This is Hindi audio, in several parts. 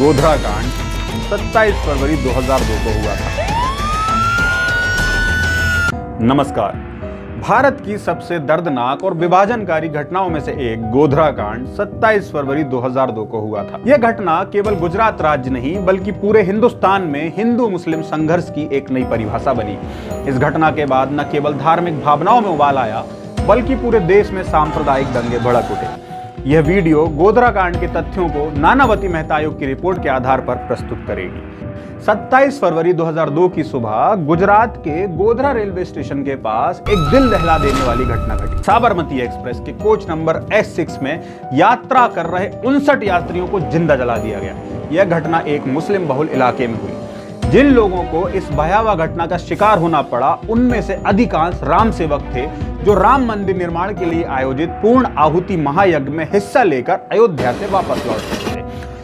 गोधरा कांड 27 फरवरी 2002 को हुआ था। नमस्कार। भारत की सबसे दर्दनाक और विभाजनकारी घटनाओं में से एक गोधरा कांड 27 फरवरी 2002 को हुआ था। यह घटना केवल गुजरात राज्य नहीं बल्कि पूरे हिंदुस्तान में हिंदू मुस्लिम संघर्ष की एक नई परिभाषा बनी। इस घटना के बाद न केवल धार्मिक भावनाओं में उबाल आया बल्कि पूरे देश में सांप्रदायिक दंगे भड़क उठे। यह वीडियो गोधरा कांड के तथ्यों को नानावती मेहता आयोग की रिपोर्ट के आधार पर प्रस्तुत करेगी। 27 फरवरी 2002 की सुबह गुजरात के गोधरा रेलवे स्टेशन के पास एक दिल दहला देने वाली घटना घटी। साबरमती एक्सप्रेस के कोच नंबर S6 में यात्रा कर रहे 59 यात्रियों को जिंदा जला दिया गया। यह घटना एक मुस्लिम बहुल इलाके में हुई। जिन लोगों को इस भयावह घटना का शिकार होना पड़ा उनमें से अधिकांश राम सेवक थे जो राम मंदिर निर्माण के लिए आयोजित पूर्ण आहुति महायज्ञ में हिस्सा लेकर अयोध्या से वापस लौट रहे थे।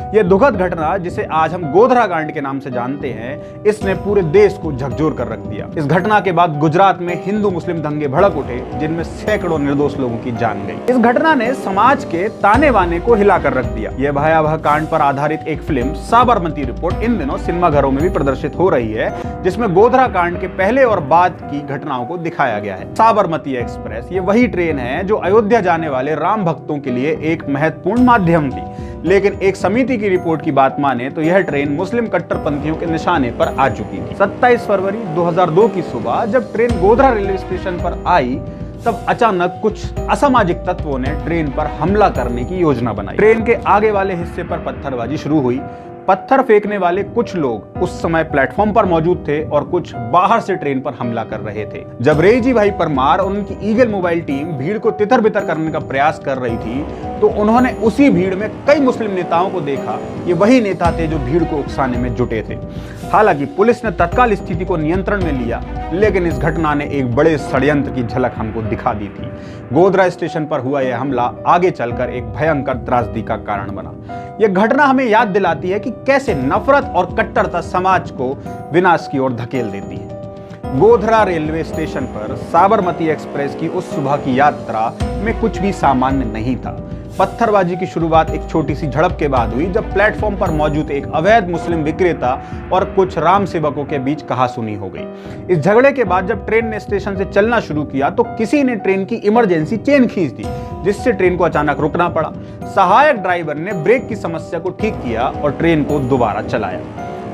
यह दुखद घटना जिसे आज हम गोधरा कांड के नाम से जानते हैं, इसने पूरे देश को झकझोर कर रख दिया। इस घटना के बाद गुजरात में हिंदू मुस्लिम दंगे भड़क उठे जिनमें सैकड़ों निर्दोष लोगों की जान गई। इस घटना ने समाज के ताने बाने को हिलाकर रख दिया। यह भयावह कांड पर आधारित एक फिल्म साबरमती रिपोर्ट इन दिनों सिनेमाघरों में भी प्रदर्शित हो रही है, जिसमें गोधरा कांड के पहले और बाद की घटनाओं को दिखाया गया है। साबरमती एक्सप्रेस ये वही ट्रेन है जो अयोध्या जाने वाले राम भक्तों के लिए एक महत्वपूर्ण माध्यम थी, लेकिन एक समिति की रिपोर्ट की बात माने तो यह ट्रेन मुस्लिम कट्टरपंथियों के निशाने पर आ चुकी थी। 27 फरवरी 2002 की सुबह जब ट्रेन गोधरा रेलवे स्टेशन पर आई तब अचानक कुछ असामाजिक तत्वों ने ट्रेन पर हमला करने की योजना बनाई। ट्रेन के आगे वाले हिस्से पर पत्थरबाजी शुरू हुई। पत्थर फेंकने वाले कुछ लोग उस समय प्लेटफॉर्म पर मौजूद थे और कुछ बाहर से ट्रेन पर हमला कर रहे थे। जब रेजी भाई परमार और उनकी ईगल मोबाइल टीम भीड़ को तितर बितर करने का प्रयास कर रही थी तो उन्होंने उसी भीड़ में कई मुस्लिम नेताओं को देखा। ये वही नेता थे जो भीड़ को उकसाने में जुटे थे। हालांकि पुलिस ने तत्काल स्थिति को नियंत्रण में लिया, लेकिन इस घटना ने एक बड़े षड्यंत्र की झलक हमको दिखा दी थी। गोधरा स्टेशन पर हुआ यह हमला आगे चलकर एक भयंकर त्रासदी का कारण बना। यह घटना हमें याद दिलाती है कि कैसे नफरत और कट्टरता समाज को विनाश की ओर धकेल देती है। गोधरा रेलवे स्टेशन पर साबरमती एक्सप्रेस की उस सुबह की यात्रा में कुछ भी सामान्य नहीं था। पत्थरबाजी की शुरुआत एक छोटी सी झड़प के बाद हुई जब प्लेटफॉर्म पर मौजूद एक अवैध मुस्लिम विक्रेता और कुछ राम सेवकों के बीच कहासुनी हो गई। इस झगड़े के बाद जब ट्रेन ने स्टेशन से चलना शुरू किया तो किसी ने ट्रेन की इमरजेंसी चेन खींच दी, जिससे ट्रेन को अचानक रुकना पड़ा। सहायक ड्राइवर ने ब्रेक की समस्या को ठीक किया और ट्रेन को दोबारा चलाया।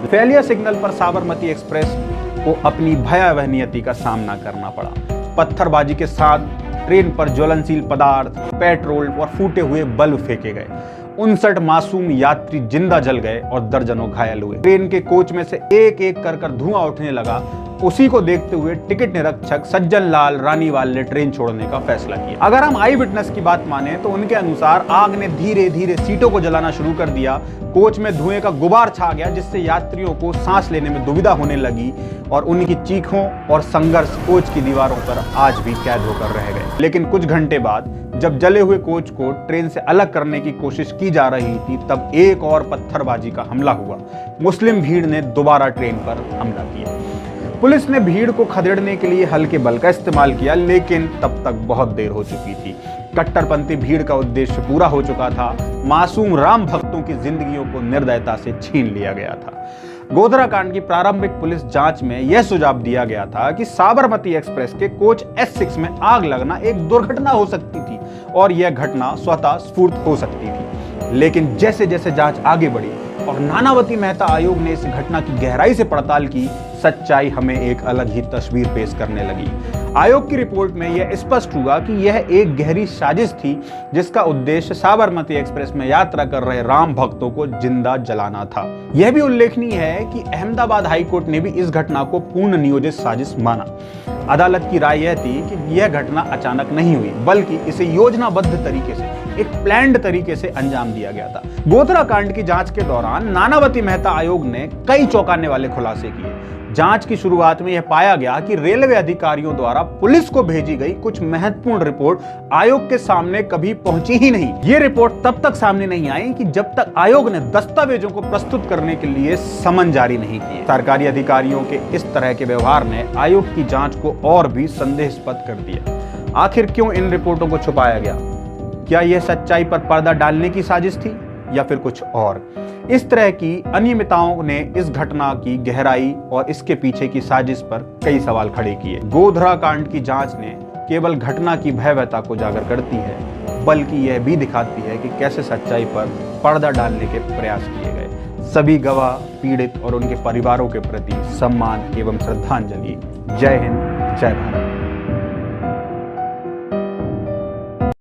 फेलियर सिग्नल पर साबरमती एक्सप्रेस को अपनी भयावह नियति का सामना करना पड़ा। पत्थरबाजी के साथ ट्रेन पर ज्वलनशील पदार्थ, पेट्रोल और फूटे हुए बल्ब फेंके गए। 59 मासूम यात्री जिंदा जल गए और दर्जनों घायल हुए। ट्रेन के कोच में से एक एक कर धुआं उठने लगा। उसी को देखते हुए टिकट निरीक्षक सज्जन लाल रानीवाल ने ट्रेन छोड़ने का फैसला किया। अगर हम आई विटनेस की बात माने तो उनके अनुसार आग ने धीरे धीरे सीटों को जलाना शुरू कर दिया। कोच में धुएं का गुबार छा गया, जिससे यात्रियों को सांस लेने में दुविधा होने लगी और उनकी चीखों और संघर्ष कोच की दीवारों पर आज भी कैद होकर रह गए। लेकिन कुछ घंटे बाद जब जले हुए कोच को ट्रेन से अलग करने की कोशिश की जा रही थी तब एक और पत्थरबाजी का हमला हुआ। मुस्लिम भीड़ ने दोबारा ट्रेन पर हमला किया। पुलिस ने भीड़ को खदेड़ने के लिए हल्के बल का इस्तेमाल किया, लेकिन तब तक बहुत देर हो चुकी थी। कट्टरपंथी भीड़ का उद्देश्य पूरा हो चुका था। मासूम राम भक्तों की जिंदगियों को निर्दयता से छीन लिया गया था। गोधरा कांड की प्रारंभिक पुलिस जांच में यह सुझाव दिया गया था कि साबरमती एक्सप्रेस के कोच S6 में आग लगना एक दुर्घटना हो सकती थी और यह घटना स्वतः स्फूर्त हो सकती थी। लेकिन जैसे जैसे जांच आगे बढ़ी और नानावती मेहता आयोग ने इस घटना की गहराई से पड़ताल की, सच्चाई हमें एक अलग ही तस्वीर पेश करने लगी। आयोग की रिपोर्ट में यह स्पष्ट हुआ कि यह एक गहरी साजिश थी जिसका उद्देश्य साबरमती एक्सप्रेस में यात्रा कर रहे राम भक्तों को जिंदा जलाना था। यह भी उल्लेखनीय है कि अहमदाबाद हाईकोर्ट ने भी इस घटना को पूर्ण नियोजित साजिश माना। अदालत की राय यह थी कि यह घटना अचानक नहीं हुई बल्कि इसे योजनाबद्ध तरीके से, एक प्लान्ड तरीके से अंजाम दिया गया था। गोधरा कांड की जांच के दौरान नानावती मेहता आयोग ने कई चौंकाने वाले खुलासे किए। जांच की शुरुआत में यह पाया गया कि रेलवे अधिकारियों द्वारा पुलिस को भेजी गई कुछ महत्वपूर्ण रिपोर्ट आयोग के सामने कभी पहुंची ही नहीं। ये रिपोर्ट तब तक सामने नहीं आई कि जब तक आयोग ने दस्तावेजों को प्रस्तुत करने के लिए समन जारी नहीं किए। सरकारी अधिकारियों के इस तरह के व्यवहार ने आयोग की जांच को और भी संदेहास्पद कर दिया। आखिर क्यों इन रिपोर्टों को छुपाया गया? क्या यह सच्चाई पर पर्दा डालने की साजिश थी या फिर कुछ और? इस तरह की अनियमितताओं ने इस घटना की गहराई और इसके पीछे की साजिश पर कई सवाल खड़े किए। गोधरा कांड की जांच ने केवल घटना की भयावहता को उजागर करती है, बल्कि यह भी दिखाती है कि कैसे सच्चाई पर पर्दा डालने के प्रयास किए गए। सभी गवाह, पीड़ित और उनके परिवारों के प्रति सम्मान एवं श्रद्धांजलि। जय हिंद, जय भारत।